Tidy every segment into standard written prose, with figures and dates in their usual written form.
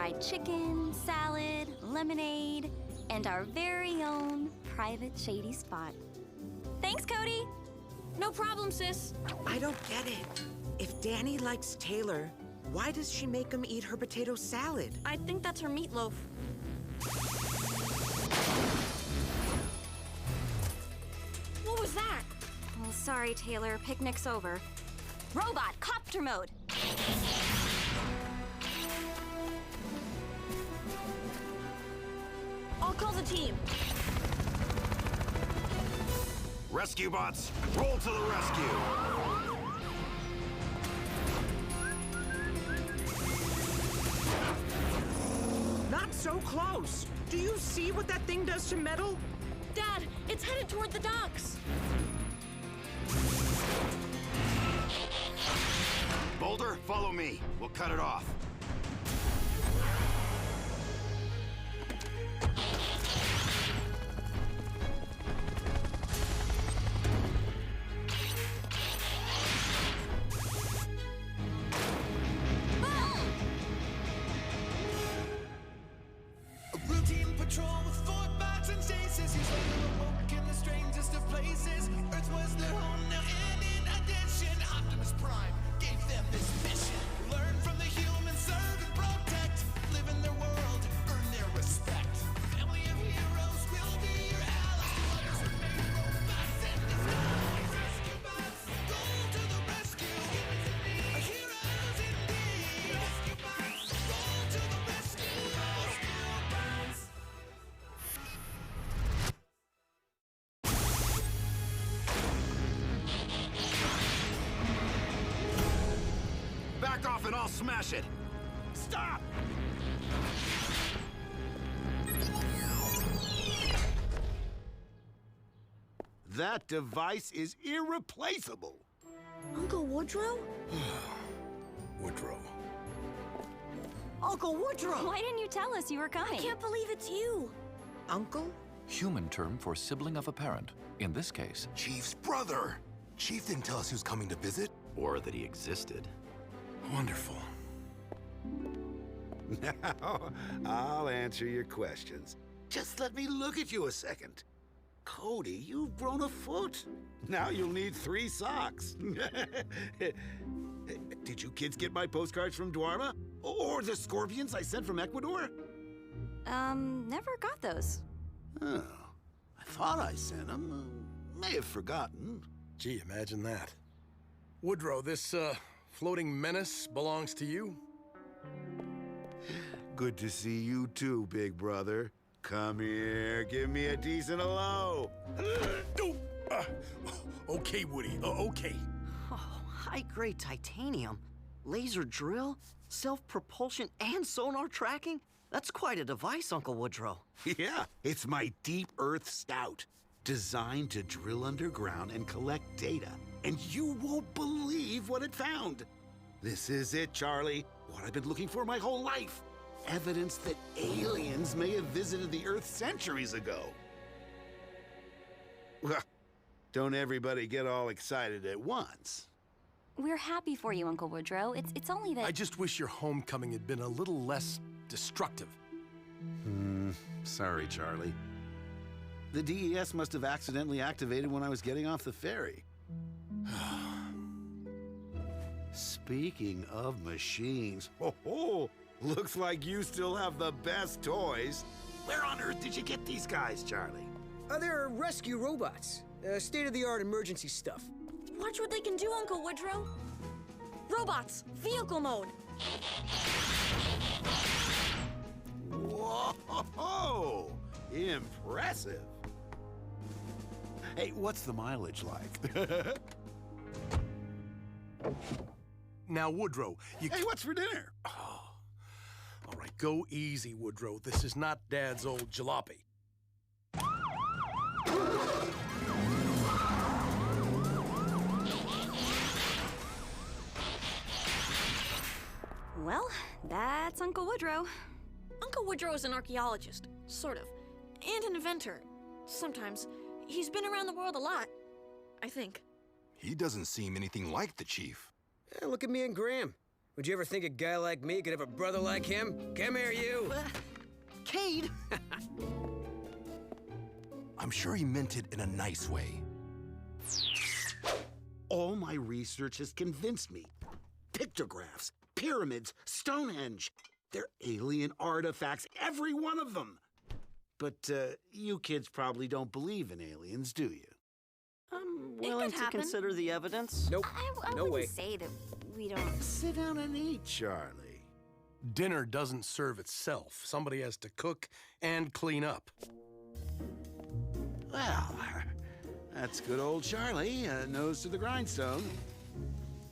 fried chicken, salad, lemonade, and our very own private shady spot. Thanks, Cody. No problem, sis. I don't get it. If Danny likes Taylor, why does she make him eat her potato salad? I think that's her meatloaf. What was that? Oh, sorry, Taylor. Picnic's over. Robot, copter mode. I'll call the team. Rescue bots, roll to the rescue! Not so close. Do you see what that thing does to metal? Dad, it's headed toward the docks. Boulder, follow me. We'll cut it off. Routine patrol with 4 bots and stasis. He's laying awoke in the strangest of places. Earth was their home now, and in addition, Optimus Prime gave them this mission. Learn from the humans, serve and protect. Live in their world, earn their respect. Family of heroes will be your allies. Others remain robots in disguise. Rescue bots, go to the rescue. Heroes indeed. Rescue bots, go to the rescue. Rescue bots. Back off and I'll smash it! Stop! That device is irreplaceable! Uncle Woodrow? Woodrow. Uncle Woodrow! Why didn't you tell us you were coming? I can't believe it's you. Uncle? Human term for sibling of a parent. In this case, Chief's brother. Chief didn't tell us he was coming to visit. Or that he existed. Wonderful. Now, I'll answer your questions. Just let me look at you a second. Cody, you've grown a foot. Now you'll need 3 socks. Did you kids get my postcards from Dwarma? Or the scorpions I sent from Ecuador? Never got those. Oh, I thought I sent them. May have forgotten. Gee, imagine that. Woodrow, this, floating menace belongs to you? Good to see you too, big brother. Come here, give me a decent hello. Okay, Woody, okay. Oh, high-grade titanium, laser drill, self-propulsion, and sonar tracking? That's quite a device, Uncle Woodrow. Yeah, it's my Deep Earth Scout, designed to drill underground and collect data. And you won't believe what it found. This is it, Charlie. What I've been looking for my whole life. Evidence that aliens may have visited the Earth centuries ago. Well, don't everybody get all excited at once. We're happy for you, Uncle Woodrow. It's only that... I just wish your homecoming had been a little less destructive. Sorry, Charlie. The DES must have accidentally activated when I was getting off the ferry. Speaking of machines, looks like you still have the best toys. Where on earth did you get these guys, Charlie? They're rescue robots. State-of-the-art emergency stuff. Watch what they can do, Uncle Woodrow. Robots, vehicle mode. Whoa! Impressive. Hey, what's the mileage like? Now, Woodrow, you... Hey, what's for dinner? Oh. All right, go easy, Woodrow. This is not Dad's old jalopy. Well, that's Uncle Woodrow. Uncle Woodrow is an archaeologist, sort of, and an inventor. Sometimes. He's been around the world a lot, I think. He doesn't seem anything like the Chief. Look at me and Graham. Would you ever think a guy like me could have a brother like him? Come here, you! Cade! I'm sure he meant it in a nice way. All my research has convinced me. Pictographs, pyramids, Stonehenge. They're alien artifacts, every one of them. But you kids probably don't believe in aliens, do you? I'm willing to consider the evidence. Nope. I No wouldn't way. say that we don't. Sit down and eat, Charlie. Dinner doesn't serve itself. Somebody has to cook and clean up. Well, that's good old Charlie, nose to the grindstone.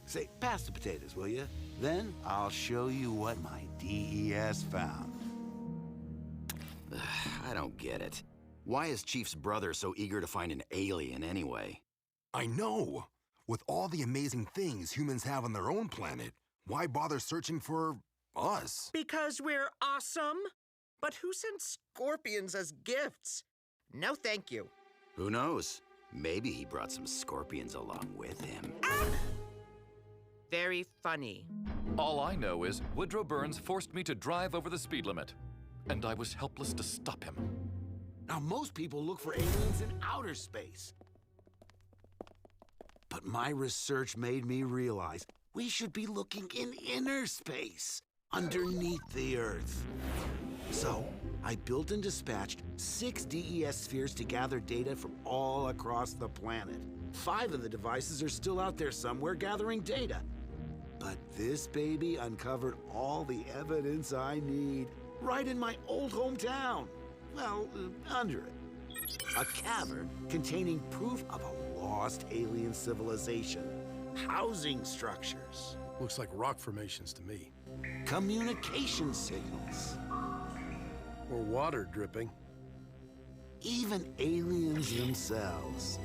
Say, pass the potatoes, will you? Then I'll show you what my DES found. I don't get it. Why is Chief's brother so eager to find an alien anyway? I know. With all the amazing things humans have on their own planet, why bother searching for us? Because we're awesome? But who sent scorpions as gifts? No, thank you. Who knows? Maybe he brought some scorpions along with him. Very funny. All I know is Woodrow Burns forced me to drive over the speed limit, and I was helpless to stop him. Now, most people look for aliens in outer space. But my research made me realize we should be looking in inner space, underneath the Earth. So, I built and dispatched 6 DES spheres to gather data from all across the planet. 5 of the devices are still out there somewhere gathering data. But this baby uncovered all the evidence I need right in my old hometown. Well, under it. A cavern containing proof of a lost alien civilization. Housing structures. Looks like rock formations to me. Communication signals. Or water dripping. Even aliens themselves.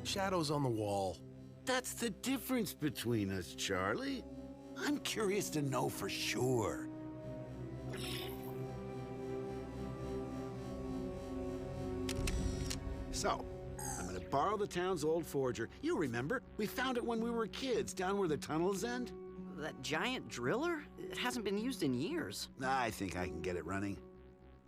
Shadows on the wall. That's the difference between us, Charlie. I'm curious to know for sure. So, I'm gonna borrow the town's old forger. You remember, we found it when we were kids, down where the tunnels end? That giant driller? It hasn't been used in years. I think I can get it running.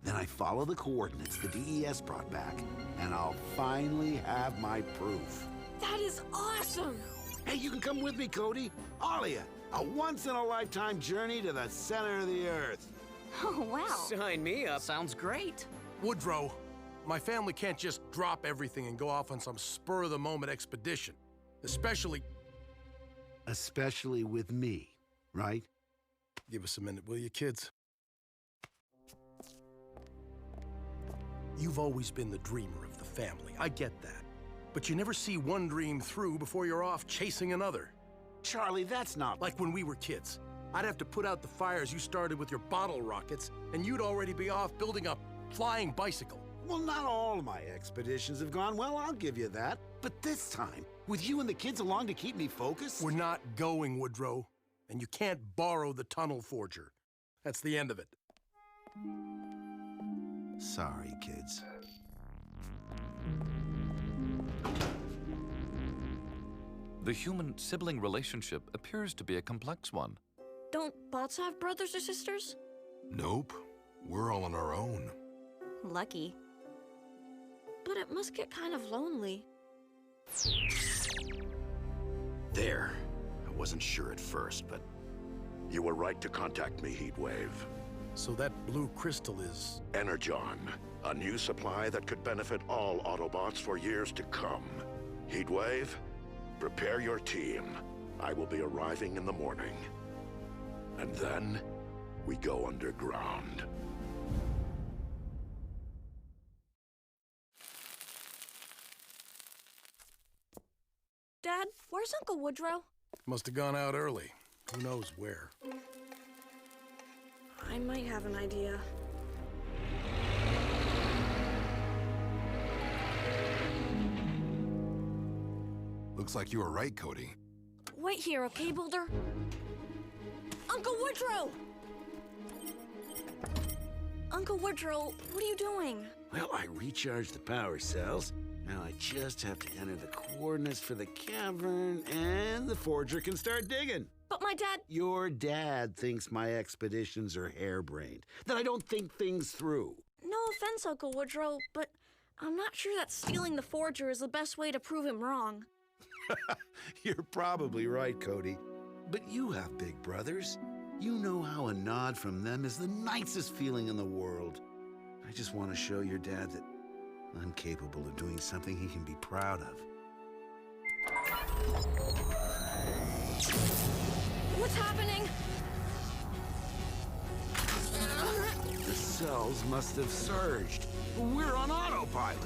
Then I follow the coordinates the DES brought back, and I'll finally have my proof. That is awesome! Hey, you can come with me, Cody. All of you. A once-in-a-lifetime journey to the center of the Earth. Oh, wow. Sign me up. Sounds great. Woodrow, my family can't just drop everything and go off on some spur-of-the-moment expedition. Especially with me, right? Give us a minute, will you, kids? You've always been the dreamer of the family. I get that. But you never see one dream through before you're off chasing another. Charlie, that's not... Like when we were kids. I'd have to put out the fires you started with your bottle rockets, and you'd already be off building a flying bicycle. Well, not all my expeditions have gone well, I'll give you that. But this time, with you and the kids along to keep me focused... We're not going, Woodrow. And you can't borrow the tunnel forger. That's the end of it. Sorry, kids. The human-sibling relationship appears to be a complex one. Don't bots have brothers or sisters? Nope. We're all on our own. Lucky. But it must get kind of lonely. There. I wasn't sure at first, but... You were right to contact me, Heatwave. So that blue crystal is... Energon. A new supply that could benefit all Autobots for years to come. Heatwave, prepare your team. I will be arriving in the morning. And then, we go underground. Dad, where's Uncle Woodrow? Must have gone out early. Who knows where? I might have an idea. Looks like you were right, Cody. Wait here, okay, Boulder? Uncle Woodrow! Uncle Woodrow, what are you doing? Well, I recharged the power cells. Now I just have to enter the coordinates for the cavern, and the forger can start digging. But my dad... Your dad thinks my expeditions are harebrained, that I don't think things through. No offense, Uncle Woodrow, but I'm not sure that stealing the Forger is the best way to prove him wrong. You're probably right, Cody. But you have big brothers. You know how a nod from them is the nicest feeling in the world. I just want to show your dad that I'm capable of doing something he can be proud of. What's happening? The cells must have surged. We're on autopilot.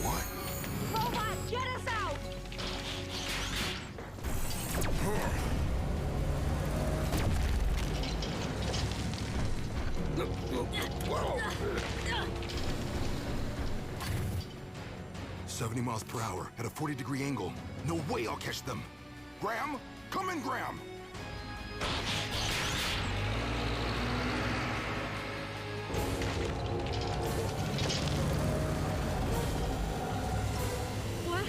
What? Robot, get us out! Whoa. 70 miles per hour at a 40-degree angle. No way I'll catch them. Graham, come in, Graham. What?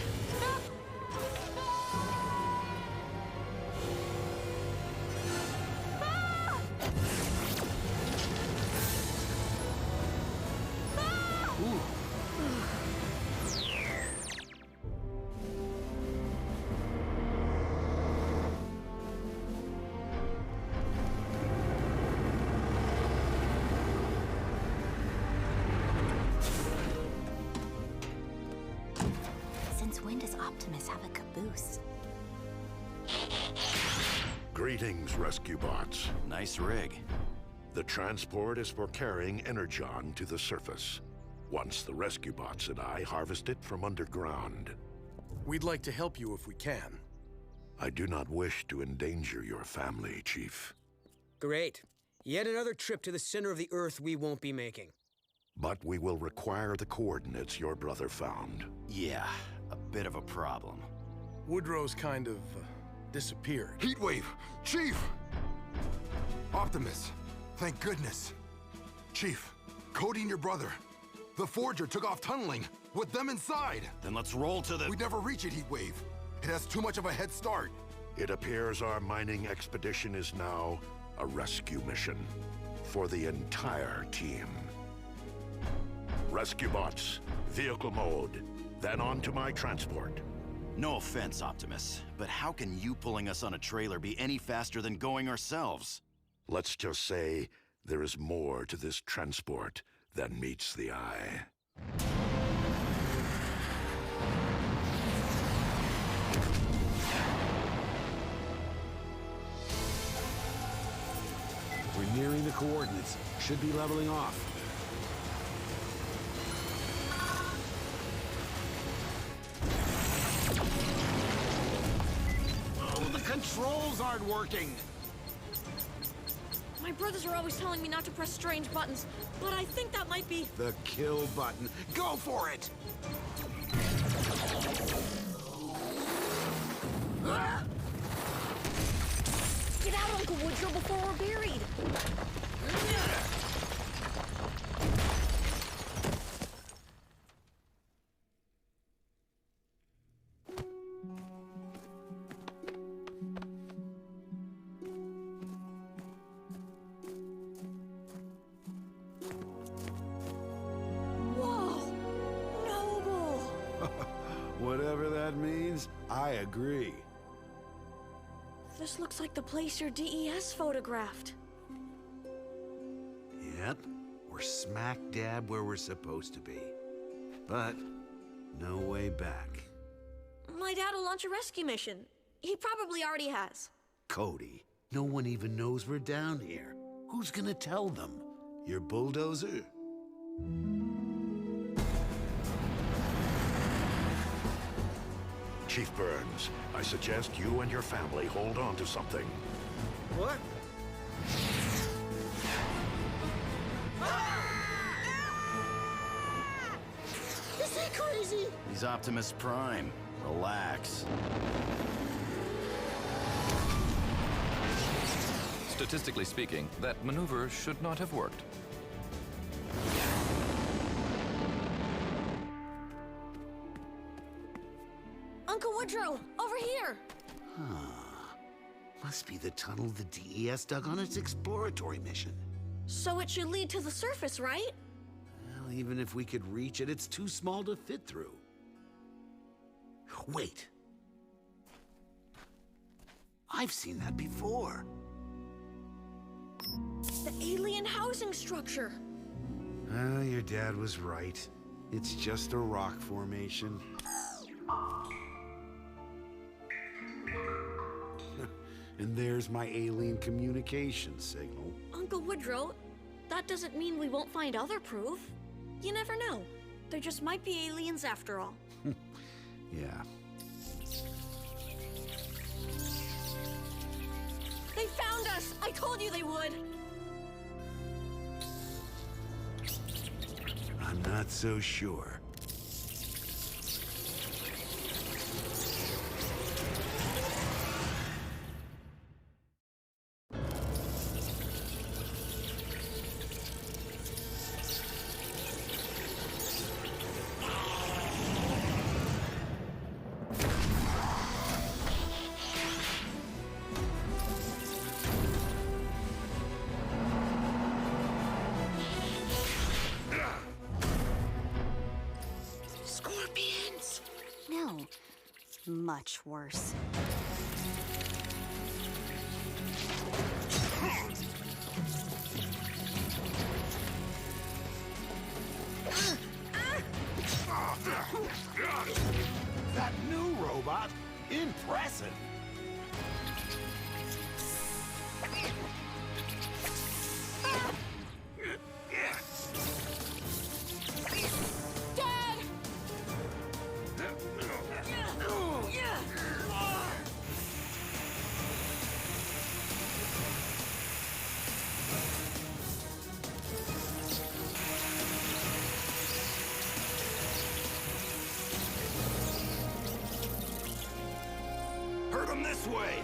Since when does Optimus have a caboose? Greetings, rescue bots. Nice rig. The transport is for carrying Energon to the surface. Once the rescue bots and I harvest it from underground. We'd like to help you if we can. I do not wish to endanger your family, Chief. Great. Yet another trip to the center of the Earth we won't be making. But we will require the coordinates your brother found. Yeah, a bit of a problem. Woodrow's kind of disappeared. Heatwave! Chief! Optimus, thank goodness. Chief, Cody and your brother. The Forger took off tunneling with them inside. Then let's roll to the... We'd never reach it, Heatwave. It has too much of a head start. It appears our mining expedition is now a rescue mission for the entire team. Rescue bots, vehicle mode, then on to my transport. No offense, Optimus, but how can you pulling us on a trailer be any faster than going ourselves? Let's just say there is more to this transport than meets the eye. We're nearing the coordinates. Should be leveling off. Oh, the controls aren't working! My brothers are always telling me not to press strange buttons, but I think that might be... The kill button. Go for it! Get out, Uncle Woodrow, before we're buried! Whoa! Noble! Whatever that means, I agree. This looks like the place your DES photographed. Yep, we're smack dab where we're supposed to be. But no way back. My dad will launch a rescue mission. He probably already has. Cody, no one even knows we're down here. Who's gonna tell them? Your bulldozer? Chief Burns, I suggest you and your family hold on to something. What? Is he crazy? He's Optimus Prime. Relax. Statistically speaking, that maneuver should not have worked. Uncle Woodrow! here! Must be the tunnel the DES dug on its exploratory mission. So it should lead to the surface, right? Well, even if we could reach it, it's too small to fit through. Wait. I've seen that before. The alien housing structure. Your dad was right. It's just a rock formation. And there's my alien communication signal. Uncle Woodrow, that doesn't mean we won't find other proof. You never know. There just might be aliens after all. Yeah. They found us! I told you they would! I'm not so sure. Scorpions! No, much worse. That new robot? Impressive! Dad! Hurt him this way!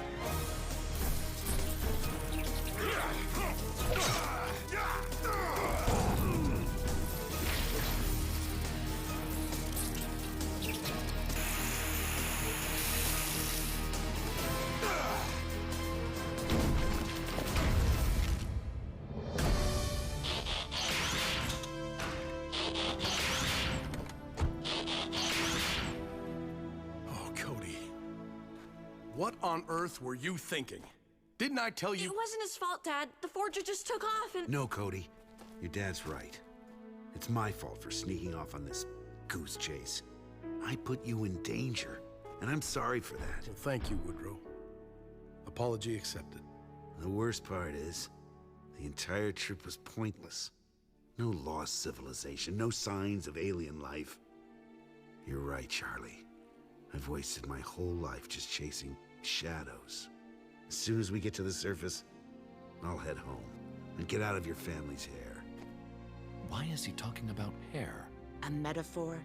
Oh, Cody. What on earth were you thinking? Didn't I tell you? It wasn't his fault, Dad. The Forger just took off and... No, Cody. Your dad's right. It's my fault for sneaking off on this goose chase. I put you in danger, and I'm sorry for that. Well, thank you, Woodrow. Apology accepted. The worst part is, the entire trip was pointless. No lost civilization, no signs of alien life. You're right, Charlie. I've wasted my whole life just chasing shadows. As soon as we get to the surface, I'll head home and get out of your family's hair. Why is he talking about hair? A metaphor?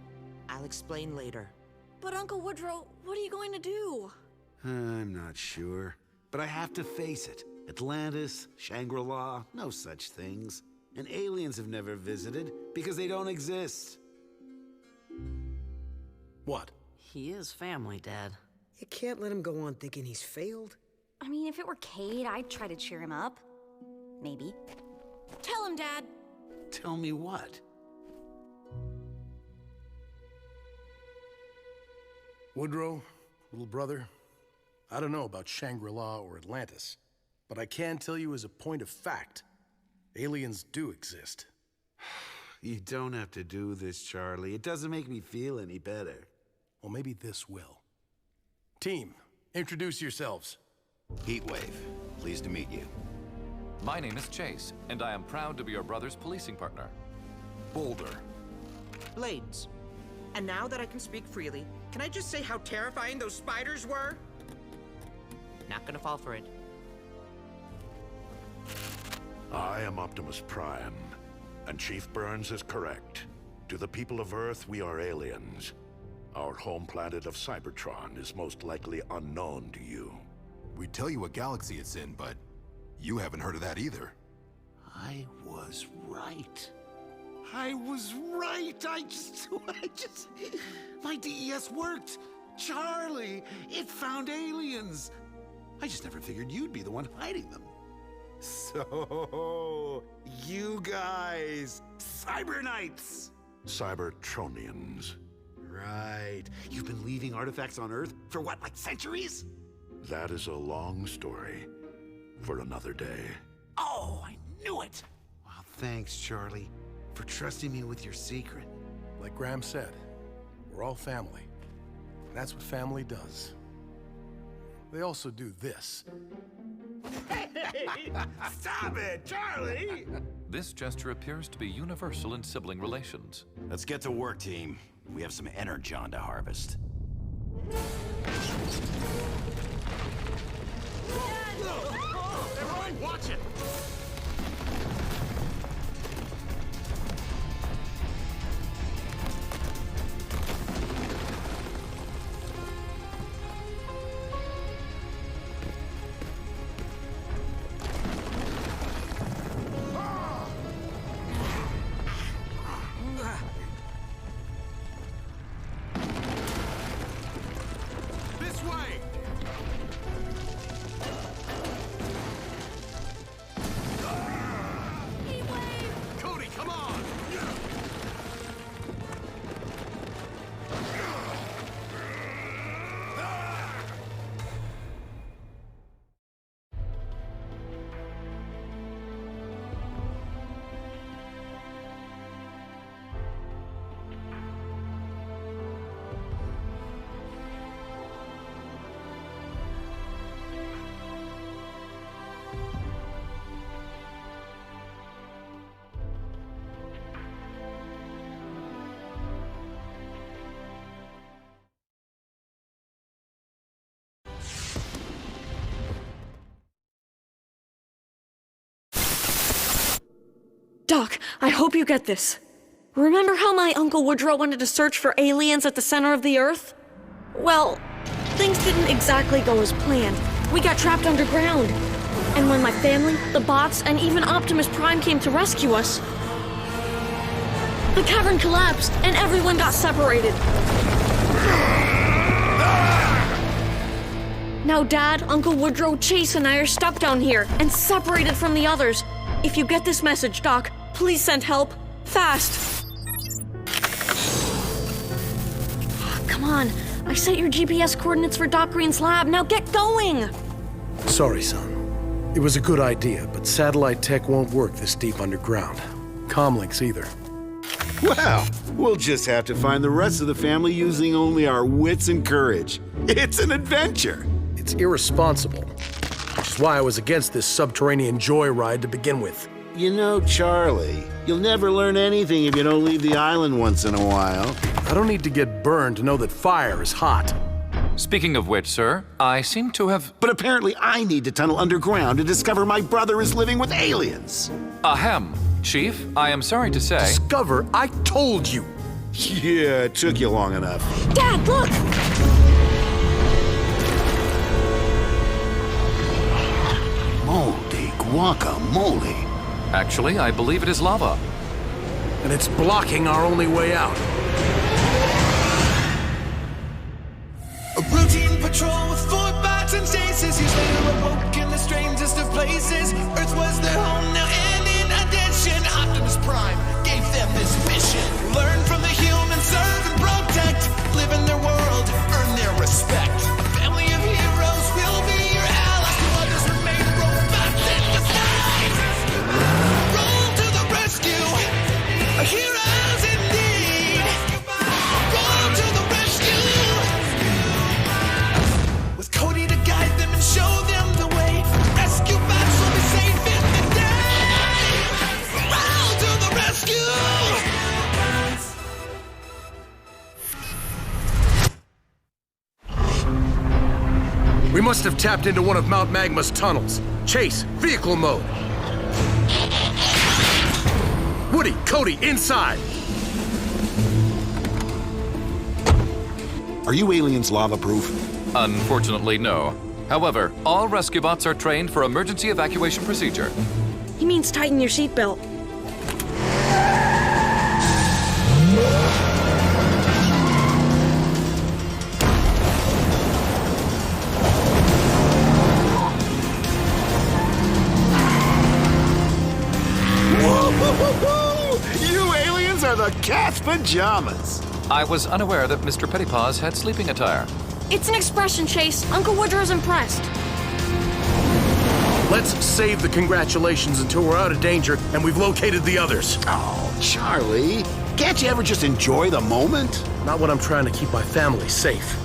I'll explain later. But Uncle Woodrow, what are you going to do? I'm not sure, but I have to face it. Atlantis, Shangri-La, no such things. And aliens have never visited because they don't exist. What? He is family, Dad. You can't let him go on thinking he's failed. I mean, if it were Cade, I'd try to cheer him up. Maybe. Tell him, Dad. Tell me what? Woodrow, little brother, I don't know about Shangri-La or Atlantis, but I can tell you as a point of fact, aliens do exist. You don't have to do this, Charlie. It doesn't make me feel any better. Well, maybe this will. Team, introduce yourselves. Heatwave, pleased to meet you. My name is Chase, and I am proud to be your brother's policing partner. Boulder. Blades. And now that I can speak freely, can I just say how terrifying those spiders were? Not gonna fall for it. I am Optimus Prime, and Chief Burns is correct. To the people of Earth, we are aliens. Our home planet of Cybertron is most likely unknown to you. We'd tell you what galaxy it's in, but you haven't heard of that either. I was right. I was right. My DES worked. Charlie, it found aliens. I just never figured you'd be the one hiding them. So, you guys, Cyber Knights. Cybertronians. Right. You've been leaving artifacts on Earth for what, like centuries? That is a long story for another day. Oh, I knew it! Well, thanks, Charlie, for trusting me with your secret. Like Graham said, we're all family. And that's what family does. They also do this. Hey, stop it, Charlie! This gesture appears to be universal in sibling relations. Let's get to work, team. We have some energon to harvest. Everyone, watch it! This way! Cody, come on! Doc, I hope you get this. Remember how my Uncle Woodrow wanted to search for aliens at the center of the Earth? Well, things didn't exactly go as planned. We got trapped underground. And when my family, the bots, and even Optimus Prime came to rescue us, the cavern collapsed and everyone got separated. Now Dad, Uncle Woodrow, Chase, and I are stuck down here and separated from the others. If you get this message, Doc, please send help. Fast. Come on. I set your GPS coordinates for Doc Green's lab. Now get going! Sorry, son. It was a good idea, but satellite tech won't work this deep underground. Comlinks either. Well, we'll just have to find the rest of the family using only our wits and courage. It's an adventure. It's irresponsible, which is why I was against this subterranean joyride to begin with. You know, Charlie, you'll never learn anything if you don't leave the island once in a while. I don't need to get burned to know that fire is hot. Speaking of which, sir, I seem to have... But apparently I need to tunnel underground to discover my brother is living with aliens. Ahem. Chief, I am sorry to say... Discover? I told you! Yeah, it took you long enough. Dad, look! Moldy guacamole. Actually, I believe it is lava. And it's blocking our only way out. A routine patrol with 4 bots and stasis. Years later awoke in the strangest of places. Earth was their home now, and in addition, Optimus Prime gave them this mission. Learn from the humans, serve and protect. Live in their world, earn their respect. A family of heroes will be your allies. While others remain robots in disguise. Roll to the rescue. Heroes indeed. Roll to the rescue. With Cody to guide them and show them the way. Rescue bots will be safe in the day. Roll to the rescue. We must have tapped into one of Mount Magma's tunnels. Chase, vehicle mode. Woody, Cody, inside! Are you aliens lava-proof? Unfortunately, no. However, all rescue bots are trained for emergency evacuation procedure. He means tighten your seatbelt. pajamas. I was unaware that Mr. Pettypaws had sleeping attire. It's an expression, Chase. Uncle Woodrow's impressed. Let's save the congratulations until we're out of danger and we've located the others. Oh, Charlie, can't you ever just enjoy the moment? Not when I'm trying to keep my family safe.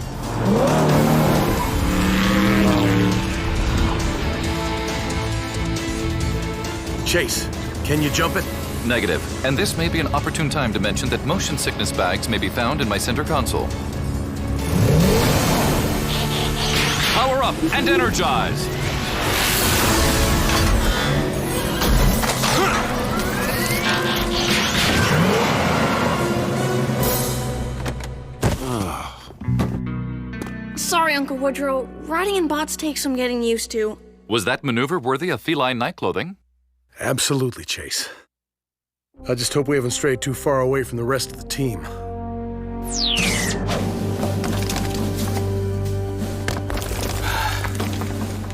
Chase, can you jump it? Negative. And this may be an opportune time to mention that motion sickness bags may be found in my center console. Power up and energize! Sorry, Uncle Woodrow. Riding in bots takes some getting used to. Was that maneuver worthy of feline night clothing? Absolutely, Chase. I just hope we haven't strayed too far away from the rest of the team.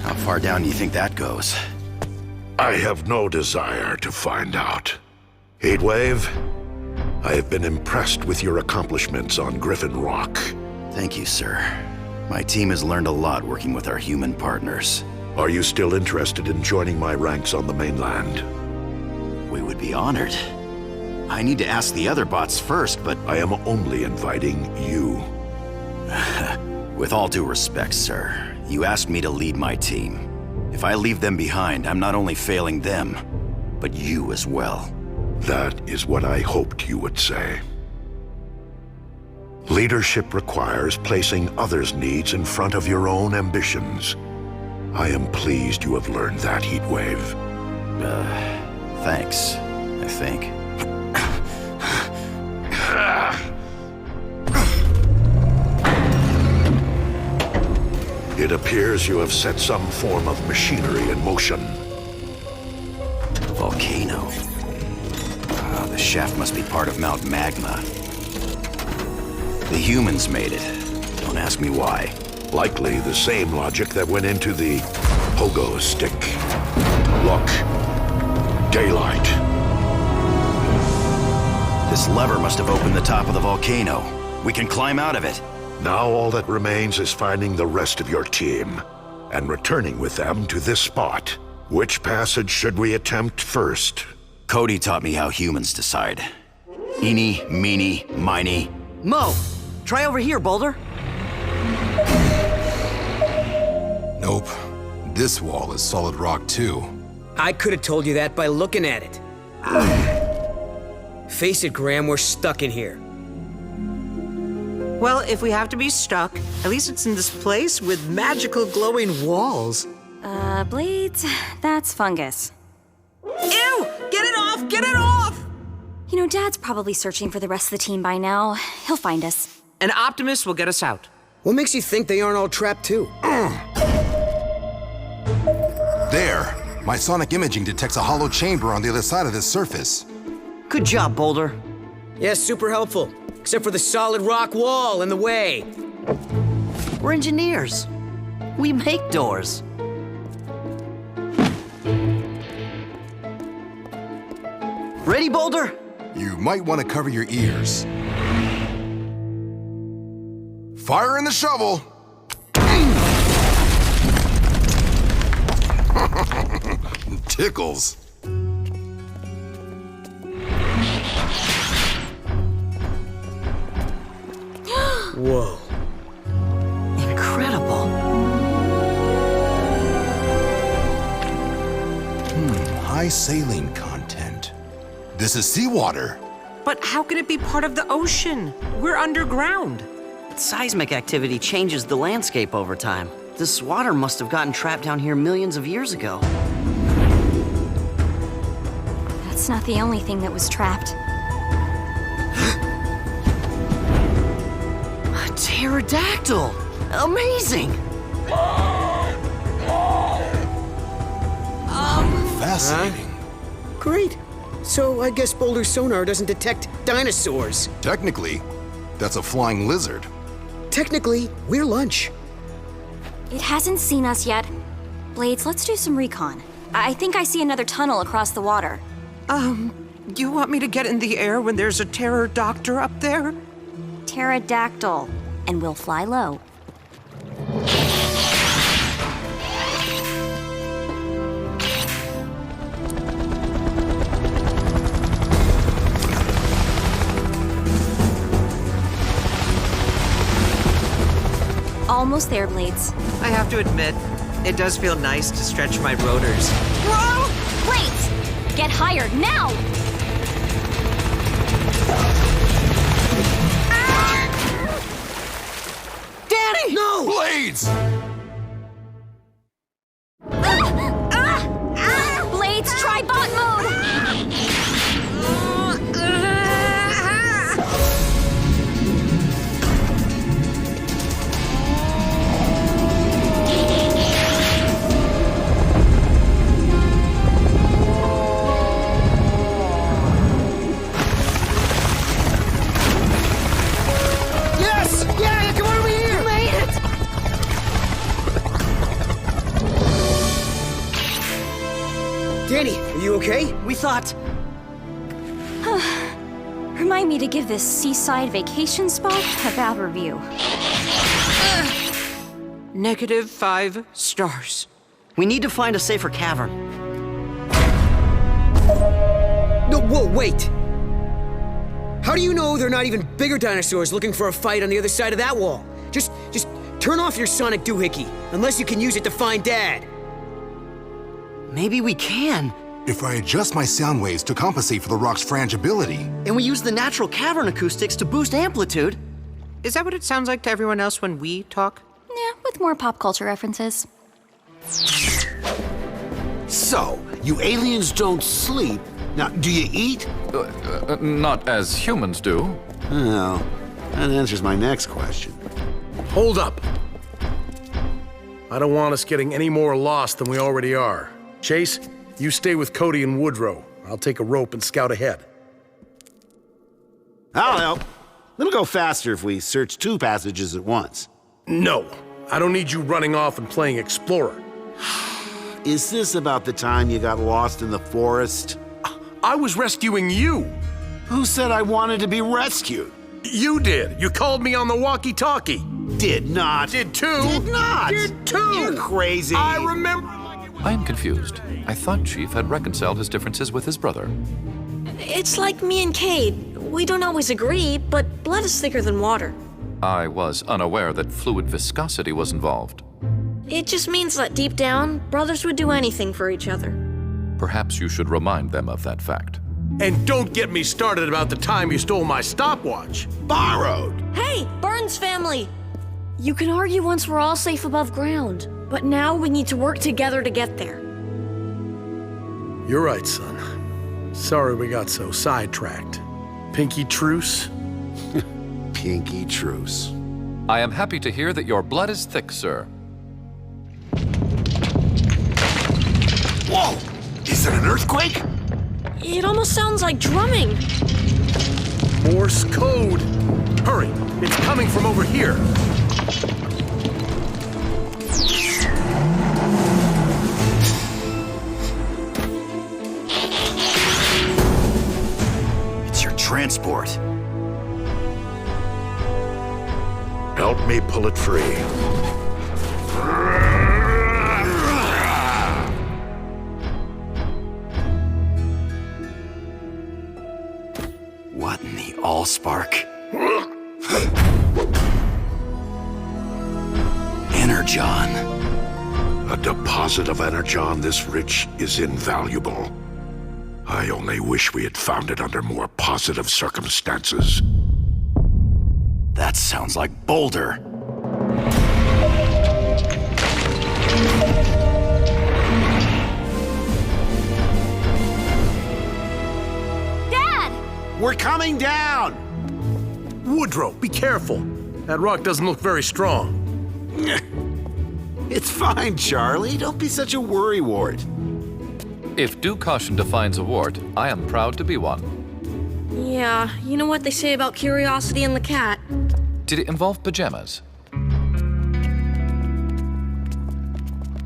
How far down do you think that goes? I have no desire to find out. Heatwave, I have been impressed with your accomplishments on Griffin Rock. Thank you, sir. My team has learned a lot working with our human partners. Are you still interested in joining my ranks on the mainland? We would be honored. I need to ask the other bots first, but... I am only inviting you. With all due respect, sir, you asked me to lead my team. If I leave them behind, I'm not only failing them, but you as well. That is what I hoped you would say. Leadership requires placing others' needs in front of your own ambitions. I am pleased you have learned that, Heatwave. Thanks, I think. It appears you have set some form of machinery in motion. Volcano. The shaft must be part of Mount Magma. The humans made it. Don't ask me why. Likely the same logic that went into the pogo stick. Look. Daylight. This lever must have opened the top of the volcano. We can climb out of it. Now all that remains is finding the rest of your team and returning with them to this spot. Which passage should we attempt first? Cody taught me how humans decide. Eeny, meeny, miny. Mo, try over here, Boulder. Nope. This wall is solid rock, too. I could have told you that by looking at it. Face it, Graham, we're stuck in here. Well, if we have to be stuck, at least it's in this place with magical glowing walls. Blades, that's fungus. Ew! Get it off! Get it off! You know, Dad's probably searching for the rest of the team by now. He'll find us. An Optimus will get us out. What makes you think they aren't all trapped too? There. My sonic imaging detects a hollow chamber on the other side of this surface. Good job, Boulder. Yes, super helpful. Except for the solid rock wall in the way. We're engineers. We make doors. Ready, Boulder? You might want to cover your ears. Fire in the shovel! Tickles. Whoa. Incredible. High saline content. This is seawater. But how can it be part of the ocean? We're underground. Seismic activity changes the landscape over time. This water must have gotten trapped down here millions of years ago. That's not the only thing that was trapped. A pterodactyl! Amazing! Fascinating. Great. So I guess Boulder's sonar doesn't detect dinosaurs. Technically, that's a flying lizard. Technically, we're lunch. It hasn't seen us yet. Blades, let's do some recon. I think I see another tunnel across the water. You want me to get in the air when there's a terror doctor up there? Pterodactyl, and we'll fly low. Almost there, Blades. I have to admit, it does feel nice to stretch my rotors. Whoa! Blades! Get higher, now! Danny! No! Blades! Blades, try bot mode! Yes! Yeah, come over here! You made it! Danny, are you okay? We thought... Remind me to give this seaside vacation spot a bad review. -5 stars. We need to find a safer cavern. No, whoa, wait! How do you know they're not even bigger dinosaurs looking for a fight on the other side of that wall? Just turn off your sonic doohickey, unless you can use it to find Dad. Maybe we can. If I adjust my sound waves to compensate for the rock's frangibility. And we use the natural cavern acoustics to boost amplitude. Is that what it sounds like to everyone else when we talk? Yeah, with more pop culture references. So, you aliens don't sleep. Now, do you eat? Not as humans do. Oh, that answers my next question. Hold up. I don't want us getting any more lost than we already are. Chase, you stay with Cody and Woodrow. I'll take a rope and scout ahead. I'll help. It'll go faster if we search 2 passages at once. No, I don't need you running off and playing explorer. Is this about the time you got lost in the forest? I was rescuing you. Who said I wanted to be rescued? You did. You called me on the walkie-talkie. Did not. Did too. Did not. Did too. You're crazy. I remember. I am confused. I thought Chief had reconciled his differences with his brother. It's like me and Cade. We don't always agree, but blood is thicker than water. I was unaware that fluid viscosity was involved. It just means that deep down, brothers would do anything for each other. Perhaps you should remind them of that fact. And don't get me started about the time you stole my stopwatch. Borrowed. Hey, Burns family! You can argue once we're all safe above ground, but now we need to work together to get there. You're right, son. Sorry we got so sidetracked. Pinky truce? Pinky truce. I am happy to hear that your blood is thick, sir. Whoa! Is it an earthquake? It almost sounds like drumming. Morse code. Hurry, it's coming from over here. It's your transport. Help me pull it free. What in the Allspark? Energon. A deposit of energon this rich is invaluable. I only wish we had found it under more positive circumstances. That sounds like Boulder. Dad! We're coming down! Woodrow, be careful. That rock doesn't look very strong. It's fine, Charlie. Don't be such a worrywart. If due caution defines a wart, I am proud to be one. Yeah, you know what they say about curiosity and the cat. Did it involve pajamas?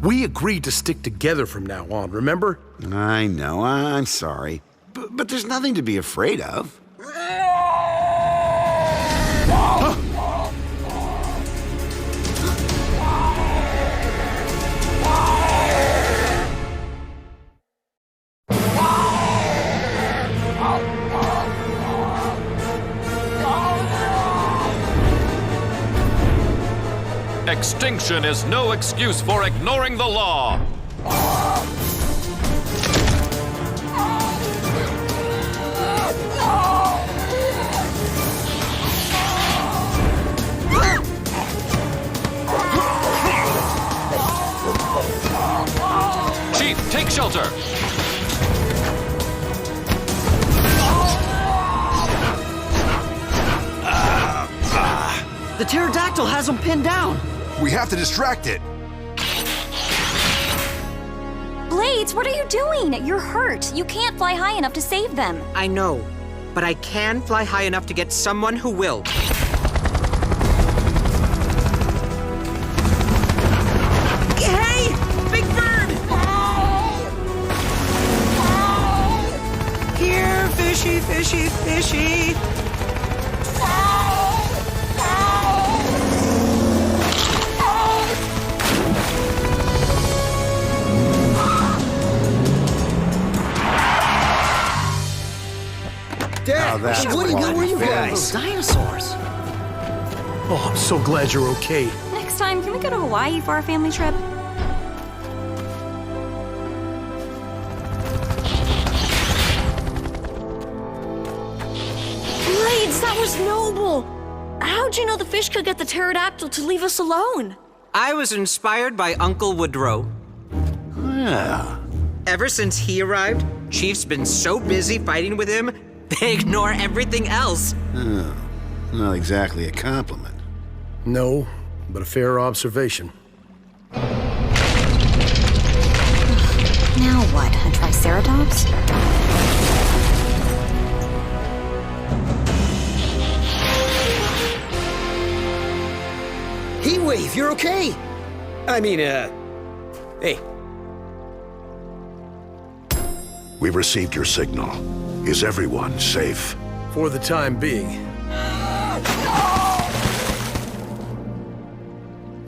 We agreed to stick together from now on, remember? I know. I'm sorry. But there's nothing to be afraid of. Extinction is no excuse for ignoring the law. Chief, take shelter. The pterodactyl has him pinned down. We have to distract it. Blades, what are you doing? You're hurt. You can't fly high enough to save them. I know, but I can fly high enough to get someone who will. Hey! Big bird! Here, fishy, fishy, fishy. Dad, where were you guys? Dinosaurs. Oh, I'm so glad you're okay. Next time, can we go to Hawaii for our family trip? Blades, that was noble! How'd you know the fish could get the pterodactyl to leave us alone? I was inspired by Uncle Woodrow. Yeah. Ever since he arrived, Chief's been so busy fighting with him, they ignore everything else. Oh, not exactly a compliment. No, but a fair observation. Now what? A triceratops? Heatwave, you're okay. I mean, hey. We received your signal. Is everyone safe? For the time being.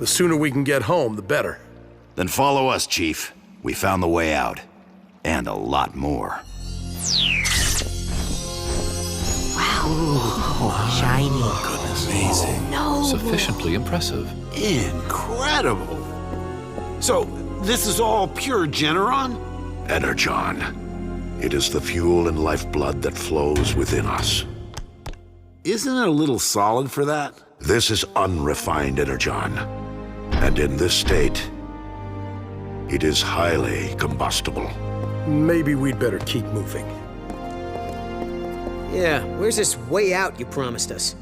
The sooner we can get home, the better. Then follow us, Chief. We found the way out. And a lot more. Wow. Shiny. Amazing. No. Sufficiently impressive. Incredible. So, this is all pure Generon? Energon. It is the fuel and lifeblood that flows within us. Isn't it a little solid for that? This is unrefined Energon. And in this state, it is highly combustible. Maybe we'd better keep moving. Yeah, where's this way out you promised us?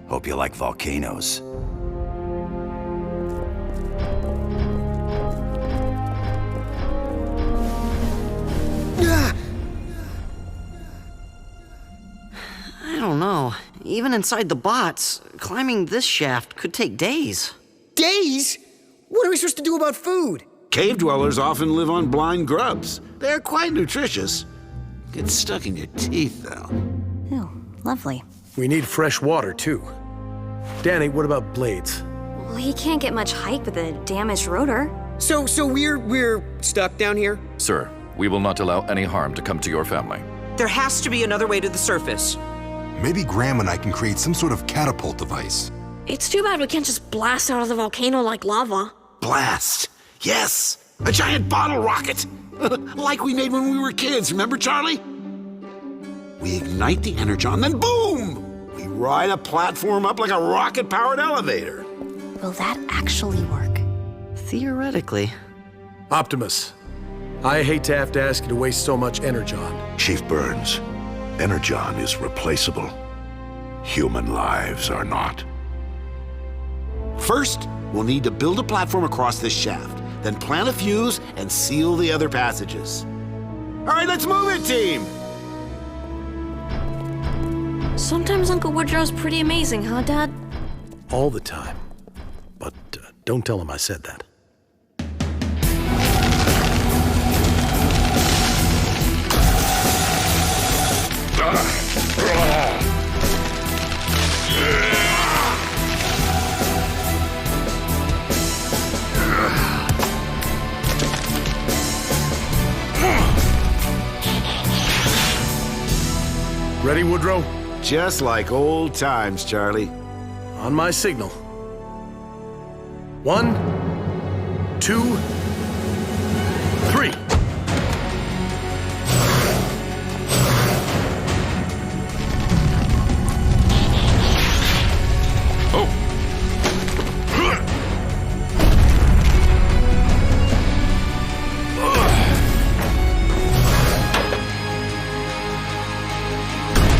Hope you like volcanoes. I don't know. Even inside the bots, climbing this shaft could take days. Days? What are we supposed to do about food? Cave dwellers often live on blind grubs. They're quite nutritious. Get stuck in your teeth, though. Ooh, lovely. We need fresh water, too. Danny, what about Blades? Well, he can't get much height with a damaged rotor. So we're stuck down here? Sir, we will not allow any harm to come to your family. There has to be another way to the surface. Maybe Graham and I can create some sort of catapult device. It's too bad we can't just blast out of the volcano like lava. Blast! Yes! A giant bottle rocket! Like we made when we were kids, remember, Charlie? We ignite the energon, then boom! We ride a platform up like a rocket-powered elevator. Will that actually work? Theoretically. Optimus, I hate to have to ask you to waste so much energon. Chief Burns, Energon is replaceable. Human lives are not. First, we'll need to build a platform across this shaft, then plant a fuse and seal the other passages. All right, let's move it, team! Sometimes Uncle Woodrow's pretty amazing, huh, Dad? All the time. But don't tell him I said that. Ready, Woodrow? Just like old times, Charlie. On my signal. 1, 2, 3.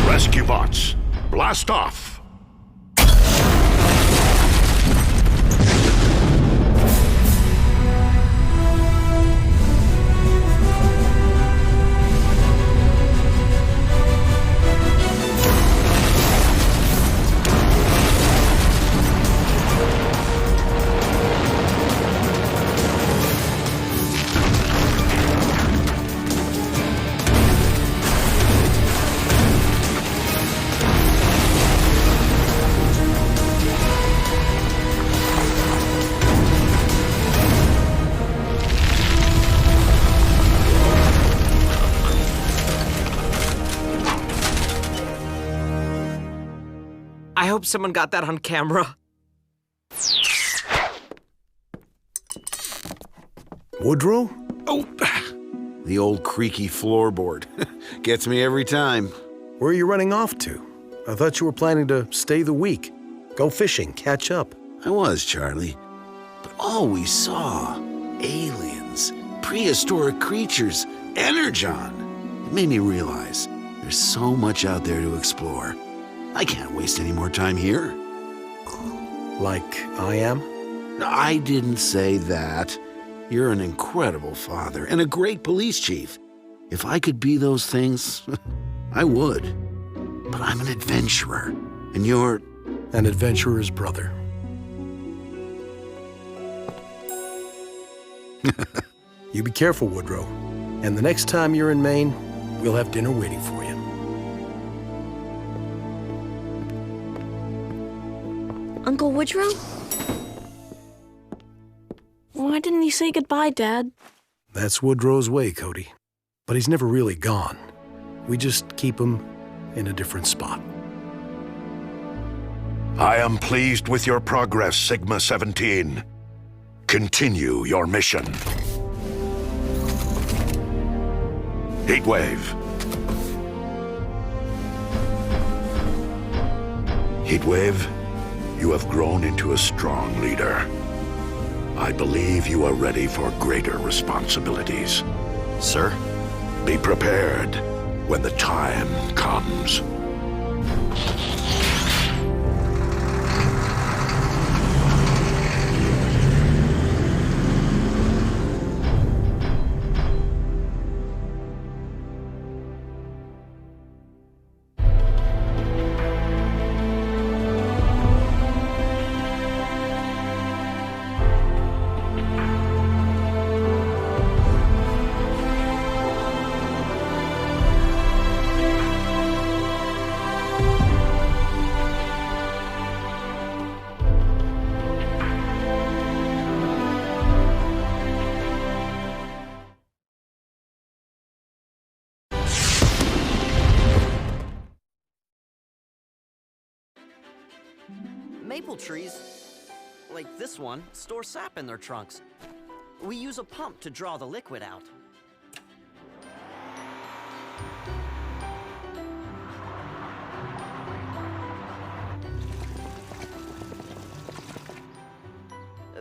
Rescue bots, blast off! I hope someone got that on camera. Woodrow? Oh, the old creaky floorboard. Gets me every time. Where are you running off to? I thought you were planning to stay the week. Go fishing, catch up. I was, Charlie. But all we saw, aliens, prehistoric creatures, Energon. It made me realize there's so much out there to explore. I can't waste any more time here. Like I am? I didn't say that. You're an incredible father and a great police chief. If I could be those things, I would. But I'm an adventurer, and you're... An adventurer's brother. You be careful, Woodrow. And the next time you're in Maine, we'll have dinner waiting for you. Uncle Woodrow? Why didn't you say goodbye, Dad? That's Woodrow's way, Cody. But he's never really gone. We just keep him in a different spot. I am pleased with your progress, Sigma-17. Continue your mission. Heatwave. Heatwave, you have grown into a strong leader. I believe you are ready for greater responsibilities. Sir? Be prepared when the time comes. Maple trees, like this one, store sap in their trunks. We use a pump to draw the liquid out.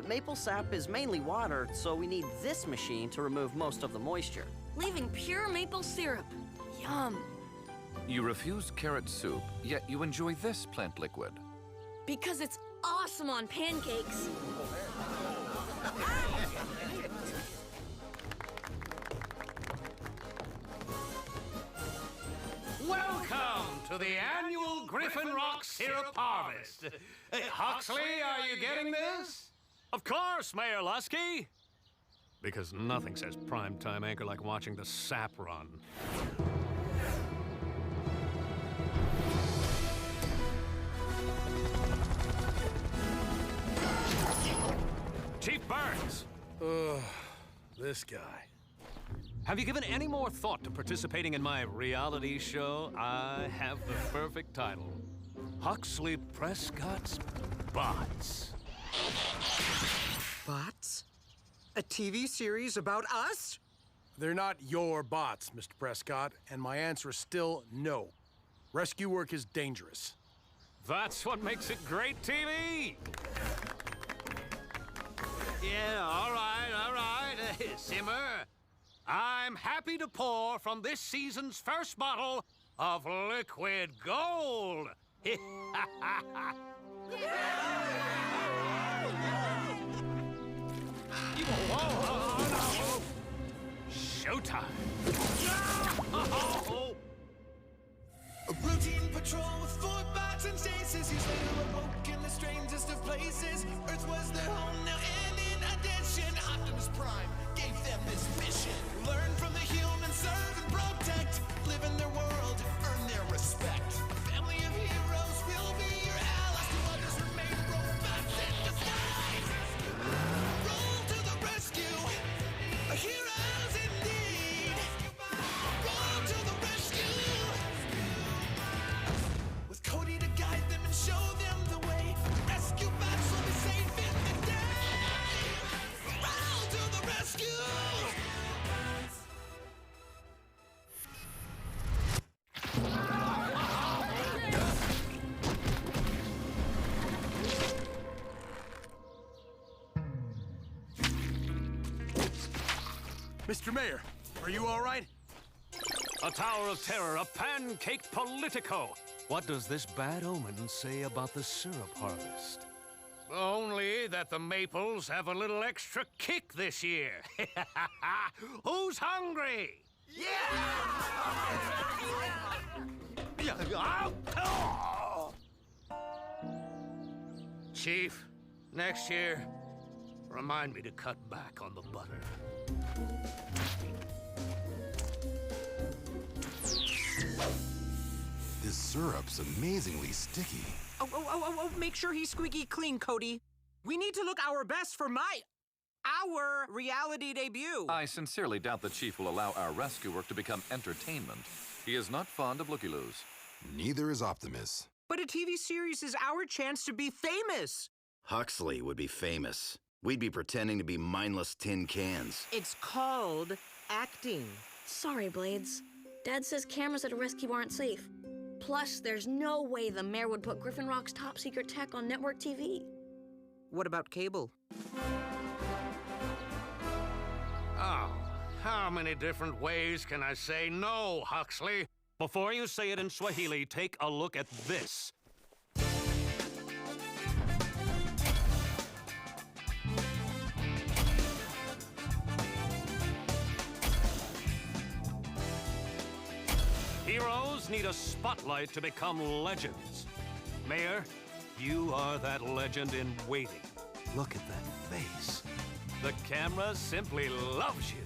Maple sap is mainly water, so we need this machine to remove most of the moisture. Leaving pure maple syrup. Yum. You refuse carrot soup, yet you enjoy this plant liquid. Because it's awesome on pancakes. Welcome to the annual Griffin Rock Syrup Harvest. Huxley, are you getting this? Of course, Mayor Lusky. Because nothing says primetime anchor like watching the sap run. Chief Burns. This guy. Have you given any more thought to participating in my reality show? I have the perfect title. Huxley Prescott's Bots. Bots? A TV series about us? They're not your bots, Mr. Prescott, and my answer is still no. Rescue work is dangerous. That's what makes it great TV! Yeah, all right. Simmer. I'm happy to pour from this season's first bottle of liquid gold. Whoa. Showtime. A routine patrol with 4 bots and stasis. He's later awoke in the strangest of places. Earth was their home now, and in addition, Optimus Prime gave them this mission. Learn from the humans, serve and protect. Live in their world, earn their respect. A family of heroes will be your allies. To others remain robots in disguise. Roll to the rescue. Heroes indeed. Roll to the rescue. With Cody to guide them and show them the way. Rescue bots will be safe in the day. Roll to the rescue. Mr. Mayor, are you all right? A tower of terror, a pancake politico. What does this bad omen say about the syrup harvest? Only that the maples have a little extra kick this year. Who's hungry? Chief, next year, remind me to cut back on the butter. This syrup's amazingly sticky. Oh, make sure he's squeaky clean, Cody. We need to look our best for our reality debut. I sincerely doubt the Chief will allow our rescue work to become entertainment. He is not fond of looky-loos. Neither is Optimus. But a TV series is our chance to be famous. Huxley would be famous. We'd be pretending to be mindless tin cans. It's called acting. Sorry, Blades. Dad says cameras at a rescue aren't safe. Plus, there's no way the mayor would put Griffin Rock's top-secret tech on network TV. What about cable? Oh, how many different ways can I say no, Huxley? Before you say it in Swahili, take a look at this. Heroes need a spotlight to become legends. Mayor, you are that legend in waiting. Look at that face. The camera simply loves you.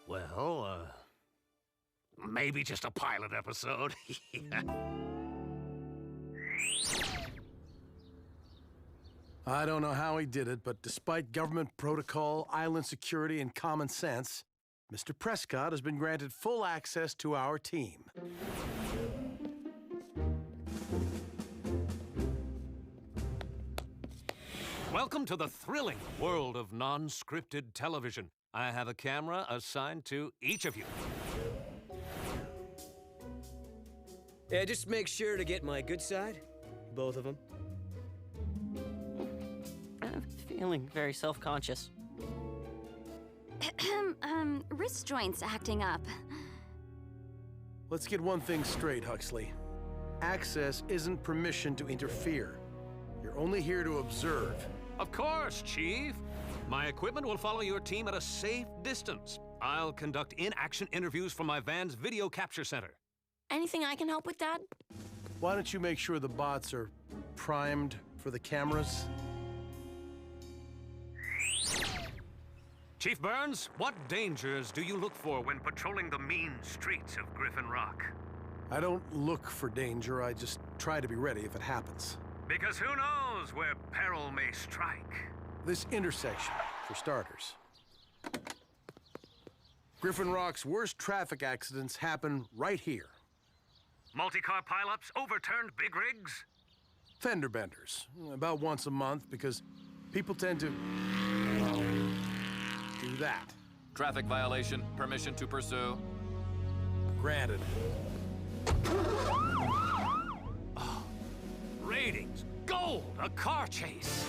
Well, maybe just a pilot episode. I don't know how he did it, but despite government protocol, island security, and common sense, Mr. Prescott has been granted full access to our team. Welcome to the thrilling world of non-scripted television. I have a camera assigned to each of you. Yeah, just make sure to get my good side. Both of them. I'm feeling very self-conscious. Wrist joints acting up. Let's get one thing straight, Huxley. Access isn't permission to interfere. You're only here to observe. Of course, Chief. My equipment will follow your team at a safe distance. I'll conduct in-action interviews from my van's video capture center. Anything I can help with, Dad? Why don't you make sure the bots are primed for the cameras? Chief Burns, what dangers do you look for when patrolling the mean streets of Griffin Rock? I don't look for danger, I just try to be ready if it happens. Because who knows where peril may strike? This intersection, for starters. Griffin Rock's worst traffic accidents happen right here. Multi-car pileups overturned big rigs? Fender benders, about once a month, because people tend to do that. Traffic violation, permission to pursue. Granted. Oh, ratings, gold, a car chase.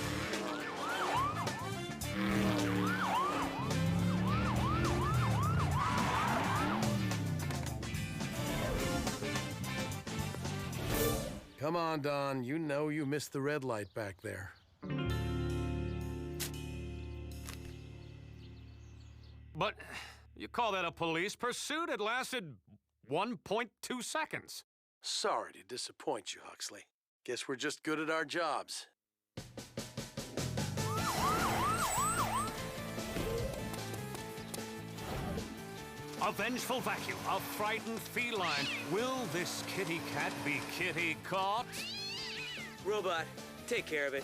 Come on, Don. You know you missed the red light back there. But you call that a police pursuit? It lasted 1.2 seconds. Sorry to disappoint you, Huxley. Guess we're just good at our jobs. A vengeful vacuum, a frightened feline. Will this kitty cat be kitty caught? Robot, take care of it.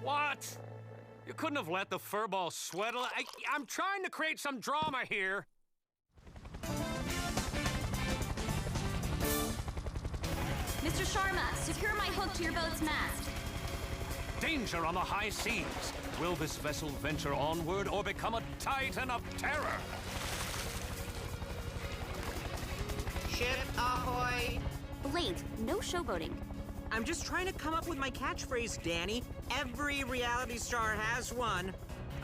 What? You couldn't have let the furball sweat I'm trying to create some drama here. Mr. Sharma, secure my hook to your boat's mast. Danger on the high seas. Will this vessel venture onward or become a titan of terror? Ship ahoy! Blake, no showboating. I'm just trying to come up with my catchphrase, Danny. Every reality star has one.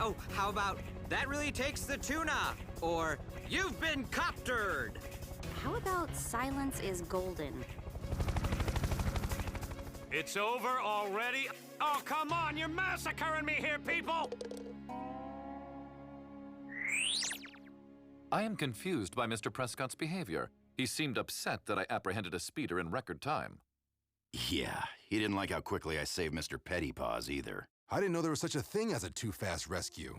Oh, how about, that really takes the tuna? Or, you've been coptered! How about silence is golden? It's over already? Oh, come on, you're massacring me here, people! I am confused by Mr. Prescott's behavior. He seemed upset that I apprehended a speeder in record time. Yeah, he didn't like how quickly I saved Mr. Pettypaws either. I didn't know there was such a thing as a too-fast rescue.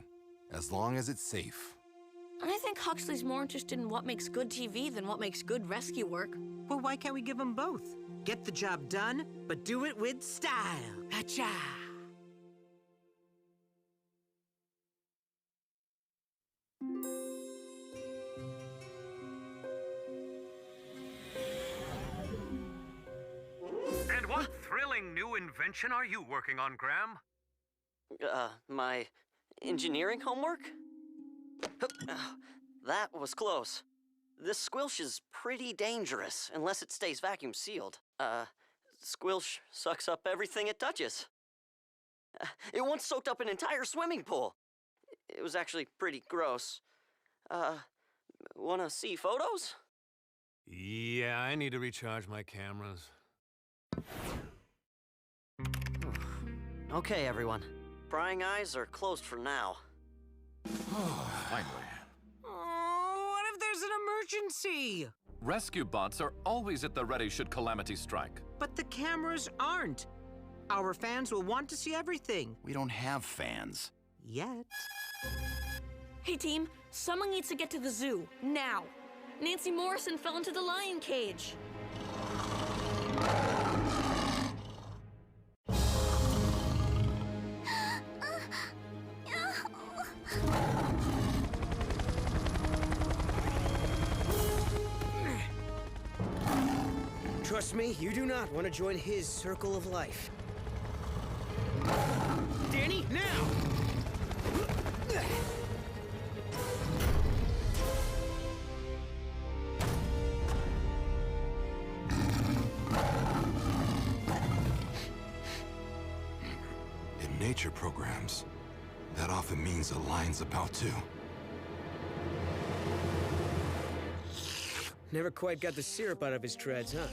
As long as it's safe. I think Huxley's more interested in what makes good TV than what makes good rescue work. Well, why can't we give them both? Get the job done, but do it with style. Hacha! And what thrilling new invention are you working on, Graham? My engineering homework? That was close. This squilch is pretty dangerous, unless it stays vacuum sealed. Squilch sucks up everything it touches. It once soaked up an entire swimming pool. It was actually pretty gross. Wanna see photos? Yeah, I need to recharge my cameras. Okay, everyone. Prying eyes are closed for now. Finally. Oh, what if there's an emergency? Rescue bots are always at the ready should calamity strike. But the cameras aren't. Our fans will want to see everything. We don't have fans. Yet. Hey, team, someone needs to get to the zoo, now. Nancy Morrison fell into the lion cage. Trust me, you do not want to join his circle of life. Danny, now! In nature programs, that often means a lion's about to. Never quite got the syrup out of his treads, huh?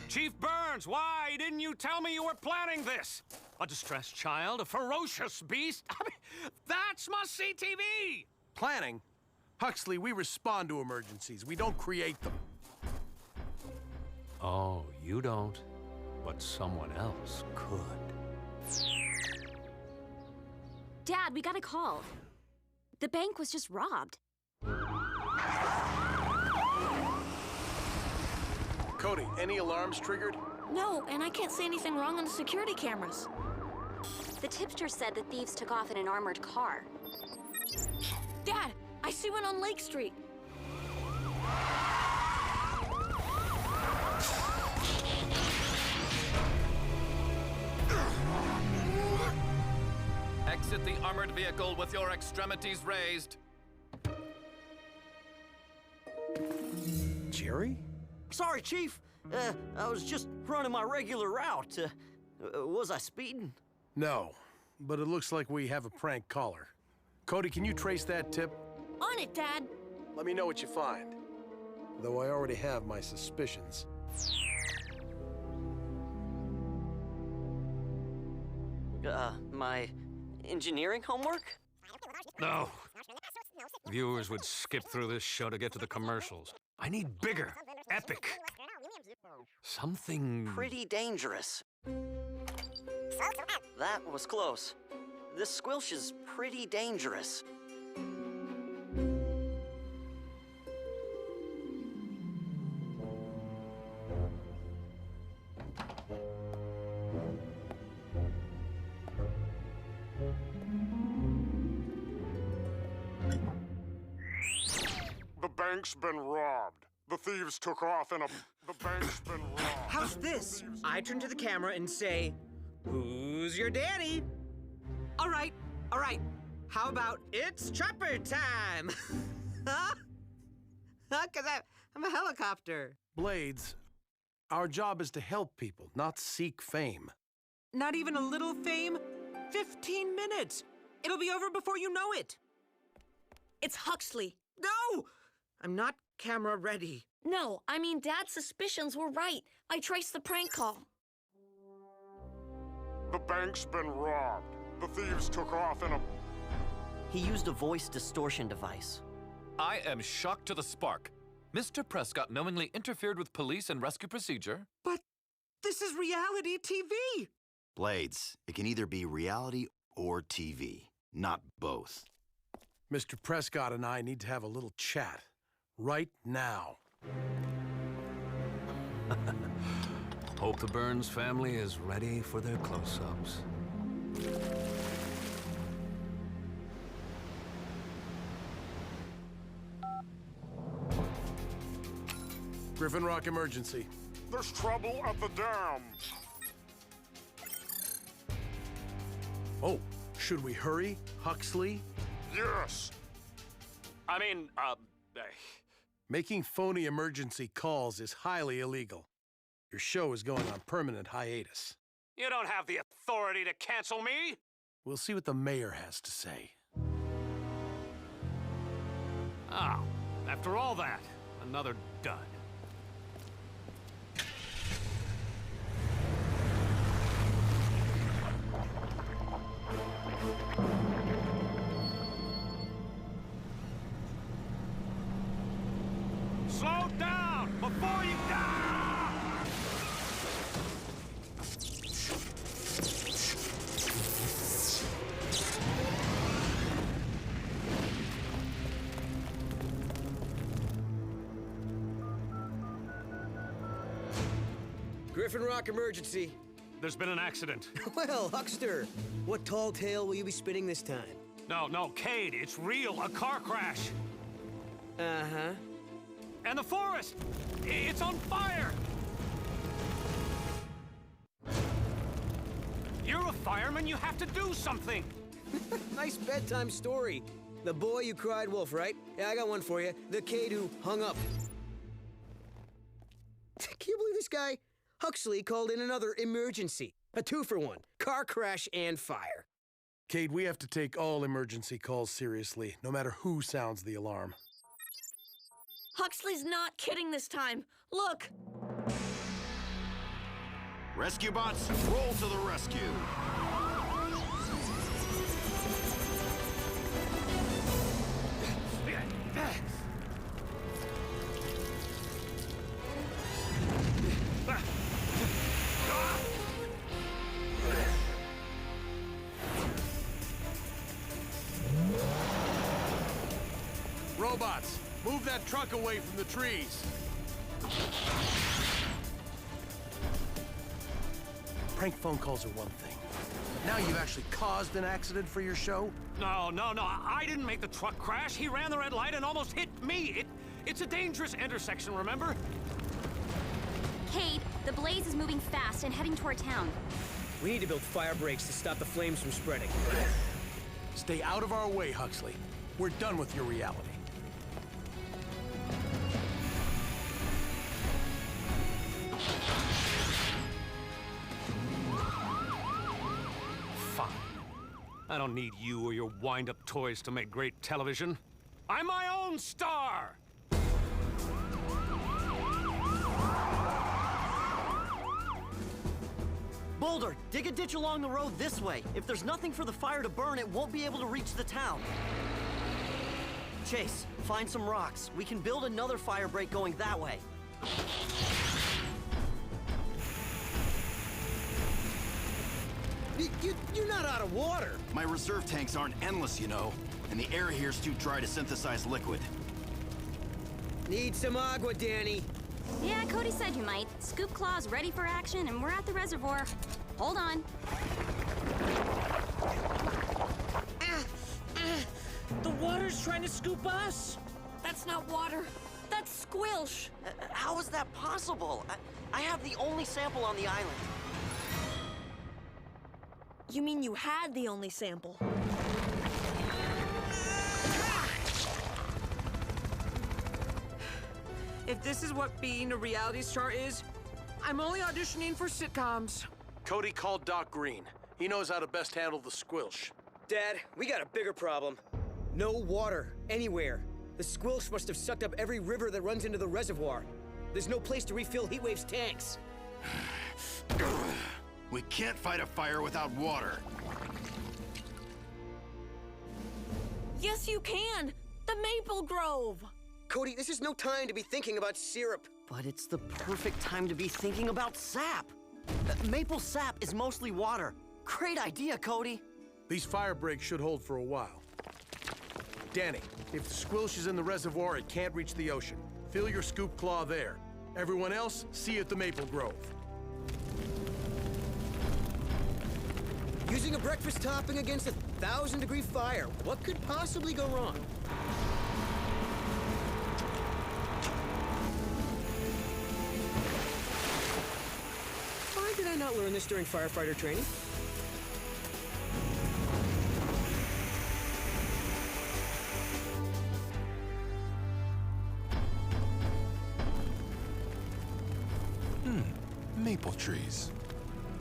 Chief Burns, why didn't you tell me you were planning this? A distressed child, a ferocious beast? I mean, that's must-see TV! Planning? Huxley, we respond to emergencies. We don't create them. Oh, you don't, but someone else could. Dad, we got a call. The bank was just robbed. Cody, any alarms triggered? No, and I can't see anything wrong on the security cameras. The tipster said the thieves took off in an armored car. Dad, I see one on Lake Street. Exit the armored vehicle with your extremities raised. Jerry? Sorry, Chief. I was just running my regular route. Was I speeding? No, but it looks like we have a prank caller. Cody, can you trace that tip? On it, Dad. Let me know what you find. Though I already have my suspicions. My engineering homework? No. Viewers would skip through this show to get to the commercials. I need bigger, epic. Something... Pretty dangerous. That was close. This squilch is pretty dangerous. The bank's been robbed. The thieves took off in a... The bank's been robbed. How's this? I turn to the camera and say, "Who's your daddy?" All right. How about it's chopper time? Huh? Because I'm a helicopter. Blades, our job is to help people, not seek fame. Not even a little fame? 15 minutes. It'll be over before you know it. It's Huxley. No! I'm not camera ready. No, I mean, Dad's suspicions were right. I traced the prank call. The bank's been robbed. The thieves took off in a... He used a voice distortion device. I am shocked to the spark. Mr. Prescott knowingly interfered with police and rescue procedure. But this is reality TV. Blades, it can either be reality or TV, not both. Mr. Prescott and I need to have a little chat. Right now. Hope the Burns family is ready for their close-ups. Griffin Rock emergency. There's trouble at the dam. Oh, should we hurry, Huxley? Yes. I mean, Making phony emergency calls is highly illegal. Your show is going on permanent hiatus. You don't have the authority to cancel me! We'll see what the mayor has to say. Oh, after all that, another dud. Slow down before you die! Griffin Rock emergency. There's been an accident. Well, Huckster, what tall tale will you be spinning this time? No, Cade, it's real. A car crash. Uh-huh. And the forest! It's on fire! You're a fireman, you have to do something! Nice bedtime story. The boy who cried wolf, right? Yeah, I got one for you. The kid who hung up. Can you believe this guy? Huxley called in another emergency. A 2-for-1. Car crash and fire. Cade, we have to take all emergency calls seriously, no matter who sounds the alarm. Huxley's not kidding this time. Look! Rescue bots, roll to the rescue! Autobots, move that truck away from the trees. Prank phone calls are one thing. But now you've actually caused an accident for your show? No. I didn't make the truck crash. He ran the red light and almost hit me. It's a dangerous intersection, remember? Cade, the blaze is moving fast and heading toward town. We need to build fire breaks to stop the flames from spreading. Stay out of our way, Huxley. We're done with your reality. Fine. I don't need you or your wind-up toys to make great television. I'm my own star! Boulder, dig a ditch along the road this way. If there's nothing for the fire to burn, it won't be able to reach the town. Chase, find some rocks. We can build another fire break going that way. You're not out of water. My reserve tanks aren't endless, you know, and the air here's too dry to synthesize liquid. Need some agua, Danny. Yeah, Cody said you might. Scoop Claw's ready for action, and we're at the reservoir. Hold on. The water's trying to scoop us. That's not water. That's squilch. How is that possible? I have the only sample on the island. You mean you had the only sample? If this is what being a reality star is, I'm only auditioning for sitcoms. Cody called Doc Green. He knows how to best handle the squilch. Dad, we got a bigger problem. No water, anywhere. The squilch must have sucked up every river that runs into the reservoir. There's no place to refill Heatwave's tanks. We can't fight a fire without water. Yes, you can! The Maple Grove! Cody, this is no time to be thinking about syrup. But it's the perfect time to be thinking about sap. Maple sap is mostly water. Great idea, Cody. These fire breaks should hold for a while. Danny, if the squilch is in the reservoir, it can't reach the ocean. Fill your scoop claw there. Everyone else, see you at the Maple Grove. Using a breakfast topping against a 1,000-degree fire. What could possibly go wrong? Why did I not learn this during firefighter training? Maple trees.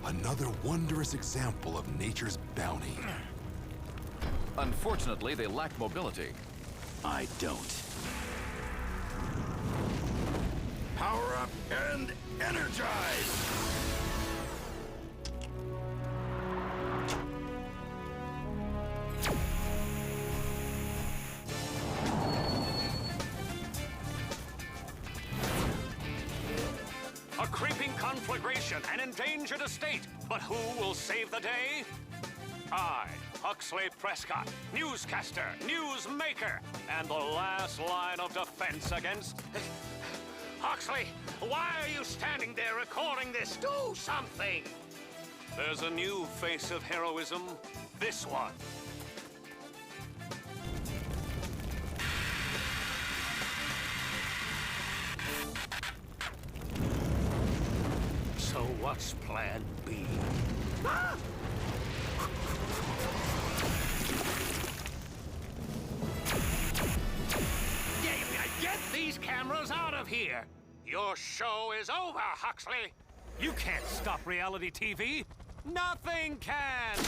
Another wondrous example of nature's bounty. Unfortunately, they lack mobility. I don't. Power up and energize! A creeping conflagration, an endangered estate. But who will save the day? I, Huxley Prescott, newscaster, newsmaker, and the last line of defense against... Huxley, why are you standing there recording this? Do something! There's a new face of heroism. This one. So what's plan B? Ah! Get these cameras out of here! Your show is over, Huxley! You can't stop reality TV! Nothing can!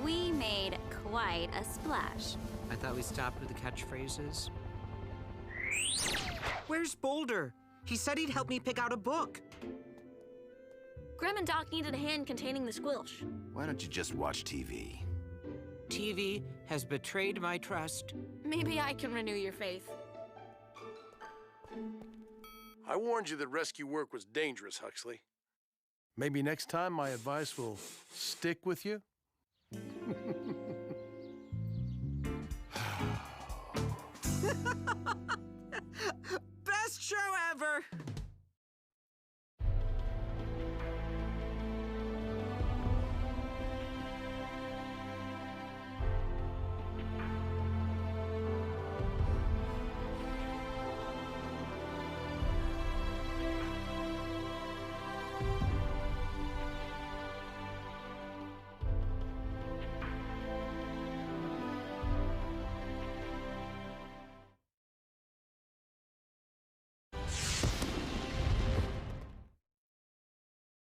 We made quite a splash. I thought we stopped with the catchphrases. Where's Boulder? He said he'd help me pick out a book. Grim and Doc needed a hand containing the squilch. Why don't you just watch TV? TV has betrayed my trust. Maybe I can renew your faith. I warned you that rescue work was dangerous, Huxley. Maybe next time my advice will stick with you?